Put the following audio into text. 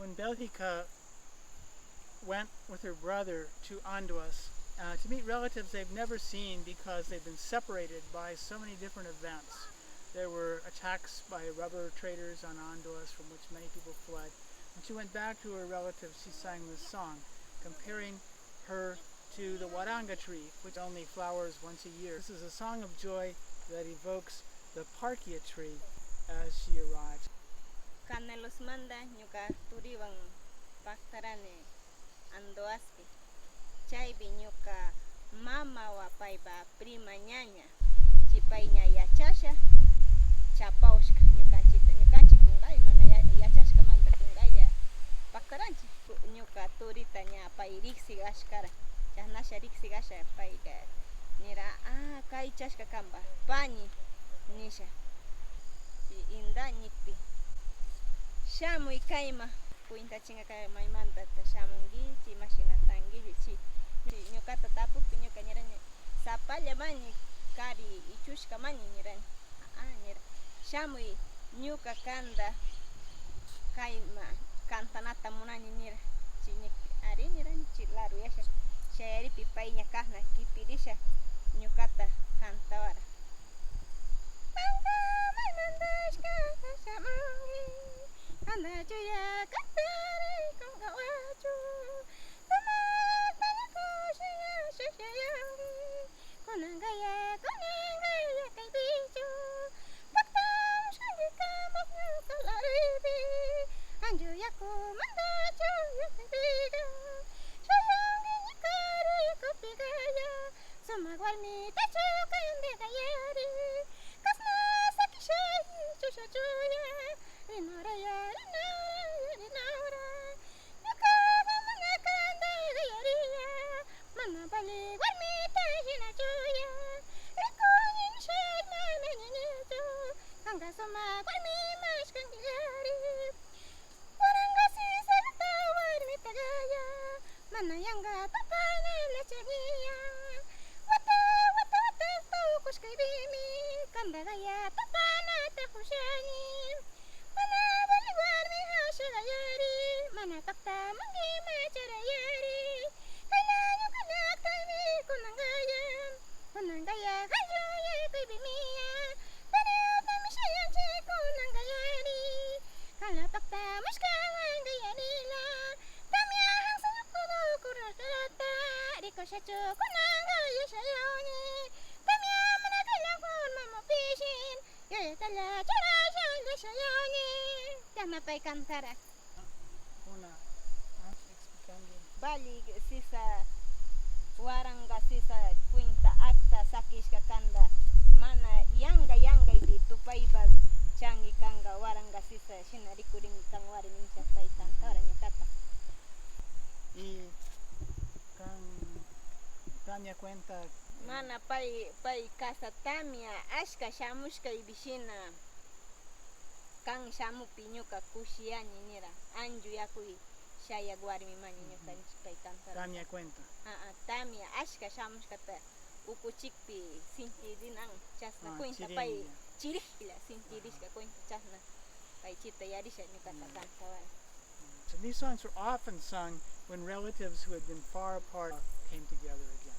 When Belgica went with her brother to Anduas to meet relatives they've never seen because they've been separated by so many different events. There were attacks by rubber traders on Anduas from which many people fled. When she went back to her relatives, she sang this song, comparing her to the waranga tree, which only flowers once a year. This is a song of joy that evokes the parkia tree as she arrives. Canelos manda ñuka turiwan paktarane Andoaspi. Chaybi ñuka mama wa payba prima ñaña chipayña yachasha chapawshka ñukanchik kungay mana yachashka manda kungaylla paktaranchi ñuka turita ña pay riqsigashkara chasnasha riqsigasha payga nira kay chashka kamba pañi nisha inda ñikpi shamuy kayma puintachinga kay maymanta shamungichi mashinatangichi ñukata tapukpi ñuka ñirani sapalla mani kari ichushka mani ñirani ñira shamuy ñuka kanda kayma kantanata munani nira chiñikpi ari nirani chilaru yasha shayaripi payña kajna kipirisha ñukata kantawara Anda juya katare kongawachu Tamak panyakoshya shashayangi Konangaya kay bichu Paktam shangika makna kalaribi Anjuyaku mandachu yakibiga Shayangi nyikari kupigaya Sumagwalmi tachu kayande kayari Kasna sakishayi chushachuya Rinaraya rinara Nyukaba manakanda gayariya Mana bali warmita hinachuya Rikunin shayna nanyanyachu Kanga suma warmi mashkangiyari Waranga sisa rita warmita gaya Mana yanga tapana lachagiya Wata tukushkay bimi Kanda gaya tapana takushani Mana bali warmi hashagayari Mana takta mangi macharayari Kaya nyukanak taymi kunangaya hayaya kay bimiya Taniyot na mishayanchi kunangayari Kala takta mashkawan gayanila Tamiyahang sayukudo kurashata Rikoshachu kunangaya shayoni Tamiya manakailangon mamupishin Yayatala charashan lashayoni Tamapay kantara Una, explicando. Bali sisa waranga sisa quinta acta sakishka kanda mana yanga idi tupayba changi kanga waranga sisa shina rikurin kang wari mincha pay kantara ñukata Y Tania cuenta mana pay casa tamia ashka shamushka ibishina kan shamupi ñuka kushiani nira anju yakuy shaya warmi mani ñuka pay kantara Tania cuenta. Tamia ashka shamushkata ukuchikpi sintidinan chasna cuenta Chirilla. pay chirihla sintirishka cuenta chasna pay chita yarisha ñukata kantawara. And these songs were often sung when relatives who had been far apart came together again.